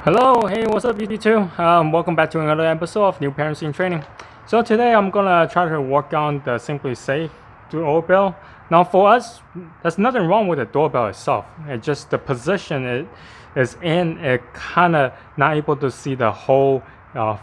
Hello, hey, what's up YouTube? Welcome back to another episode of New Parents in Training. So today I'm gonna try to work on the SimpliSafe Doorbell. Now for us, there's nothing wrong with the doorbell itself. It's just the position it is in, it kinda not able to see the whole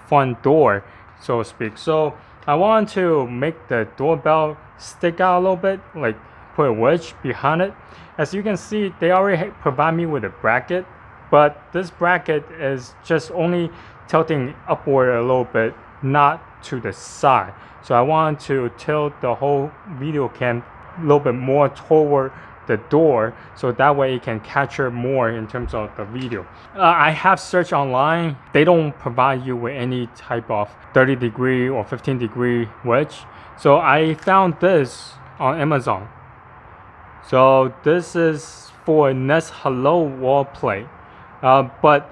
front door, so to speak. So I want to make the doorbell stick out a little bit, like put a wedge behind it. As you can see, they already provide me with a bracket, but this bracket is just only tilting upward a little bit, not to the side. So I want to tilt the whole video cam a little bit more toward the door, so that way it can capture more in terms of the video. I have searched online. They don't provide you with any type of 30-degree or 15-degree wedge. So I found this on Amazon. So this is for Nest Hello wall plate. But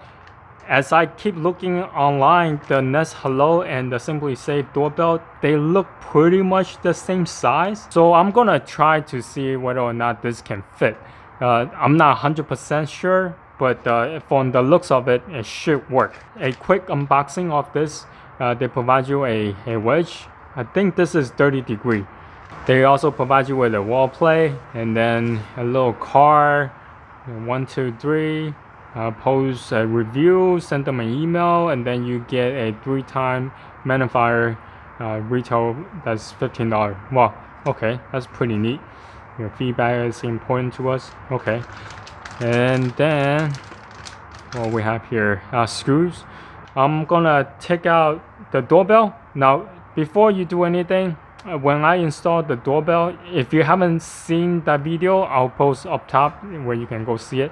as I keep looking online, the Nest Hello and the SimpliSafe Doorbell, they look pretty much the same size. So I'm gonna try to see whether or not this can fit. I'm not 100% sure, but from the looks of it, it should work. A quick unboxing of this. They provide you a wedge. I think this is 30-degree. They also provide you with a wall plate and then a little card. 1, 2, 3. Post a review, send them an email, and then you get a 3-time magnifier. Retail that's $15. Wow, okay, that's pretty neat. Your feedback is important to us. Okay, and then what we have here, screws. I'm gonna take out the doorbell. Now before you do anything, when I install the doorbell, if you haven't seen that video, I'll post up top where you can go see it.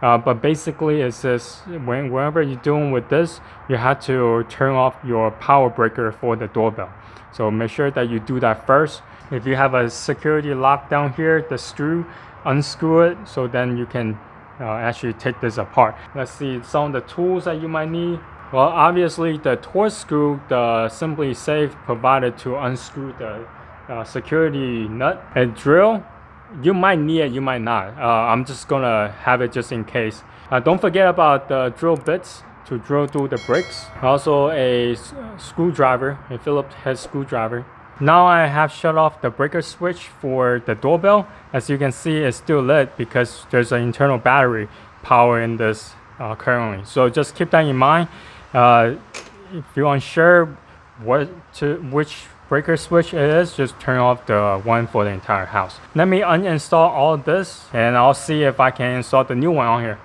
But basically it says whenever you're doing with this, you have to turn off your power breaker for the doorbell. So make sure that you do that first. If you have a security lock down here, the screw, unscrew it, so then you can actually take this apart. Let's see some of the tools that you might need. Well, obviously the torque screw, the SimpliSafe provided to unscrew the security nut. A drill. You might need it, you might not. I'm just gonna have it just in case. Don't forget about the drill bits to drill through the bricks. Also a screwdriver, a Phillips head screwdriver. Now I have shut off the breaker switch for the doorbell. As you can see, it's still lit because there's an internal battery power in this currently. So just keep that in mind. If you're unsure which breaker switch it is, just turn off the one for the entire house. Let me uninstall all of this and I'll see if I can install the new one on here.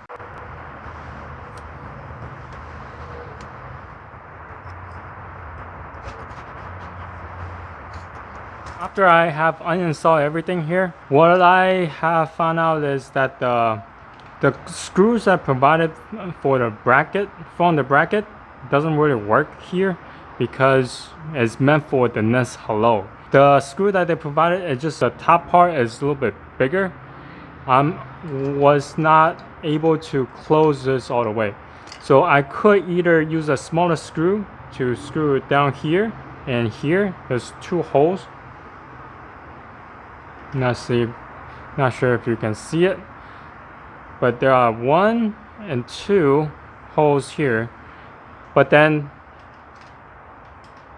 After I have uninstalled everything here, what I have found out is that the screws that provided for the bracket, from the bracket, doesn't really work here because it's meant for the Nest Hello. The screw that they provided is just the top part is a little bit bigger. I was not able to close this all the way. So I could either use a smaller screw to screw it down here and here. There's 2 holes. Not sure if you can see it, but there are 1 and 2 holes here. But then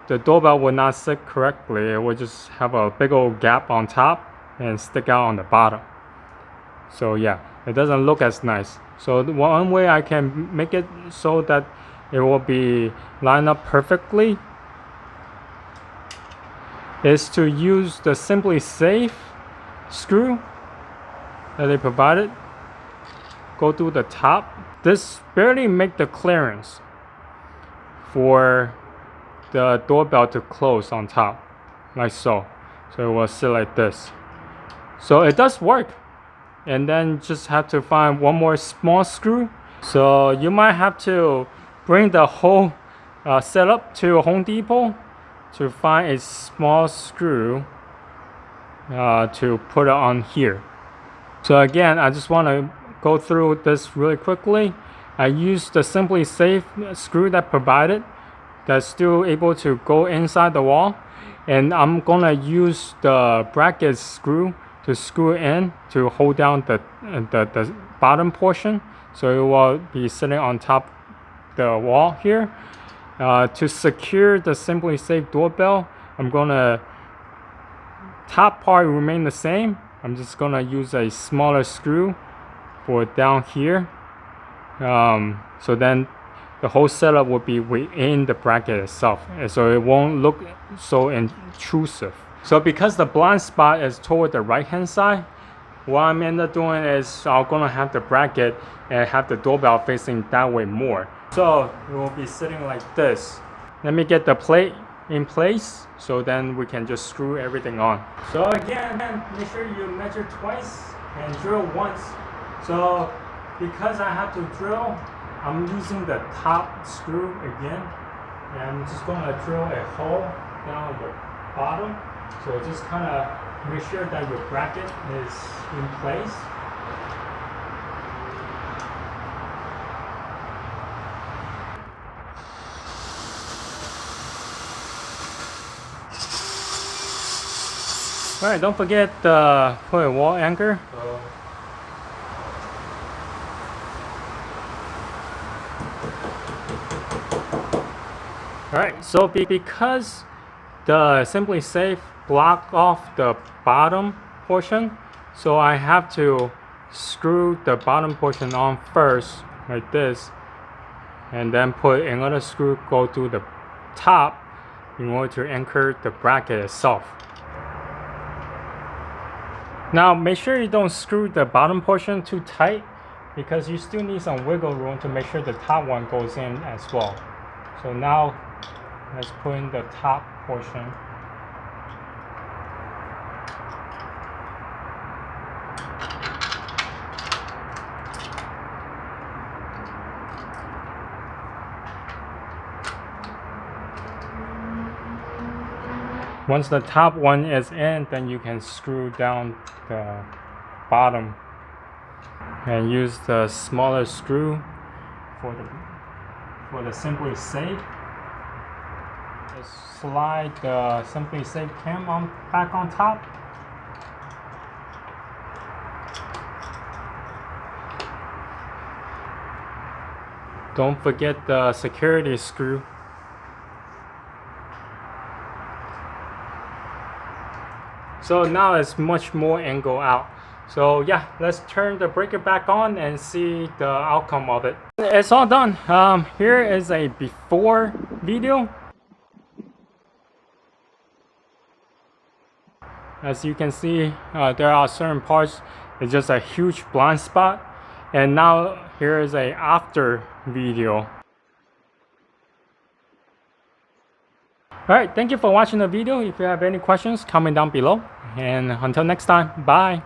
the doorbell will not sit correctly. It will just have a big old gap on top and stick out on the bottom. So yeah, it doesn't look as nice. So one way I can make it so that it will be lined up perfectly is to use the SimpliSafe screw that they provided. Go through the top. This barely make the clearance for the doorbell to close on top, like so. So it will sit like this. So it does work. And then just have to find one more small screw. So you might have to bring the whole setup to Home Depot to find a small screw to put it on here. So again, I just want to go through this really quickly. I used the SimpliSafe screw that provided, that's still able to go inside the wall, and I'm gonna use the bracket screw to screw in to hold down the bottom portion, so it will be sitting on top the wall here. To secure the SimpliSafe doorbell, I'm gonna top part remain the same. I'm just gonna use a smaller screw for down here. So then the whole setup will be within the bracket itself, and so it won't look so intrusive. So because the blind spot is toward the right hand side, what I'm end up doing is I'm gonna have the bracket and have the doorbell facing that way more. So it will be sitting like this. Let me get the plate in place so then we can just screw everything on. So again, make sure you measure twice and drill once. So because I have to drill, I'm using the top screw again, and I'm just going to drill a hole down the bottom. So just kind of make sure that your bracket is in place. All right, don't forget to put a wall anchor. Alright, so because the SimpliSafe blocked off the bottom portion, so I have to screw the bottom portion on first, like this, and then put another screw go through the top in order to anchor the bracket itself. Now make sure you don't screw the bottom portion too tight, because you still need some wiggle room to make sure the top one goes in as well. So now let's put in the top portion. Once the top one is in, then you can screw down the bottom and use the smaller screw for the SimpliSafe. Just slide the SimpliSafe cam back on top. Don't forget the security screw. So now it's much more angle out. So yeah, let's turn the breaker back on and see the outcome of it. It's all done. Here is a before video. As you can see, there are certain parts, it's just a huge blind spot. And now here is a after video. Alright, thank you for watching the video. If you have any questions, comment down below. And until next time, bye.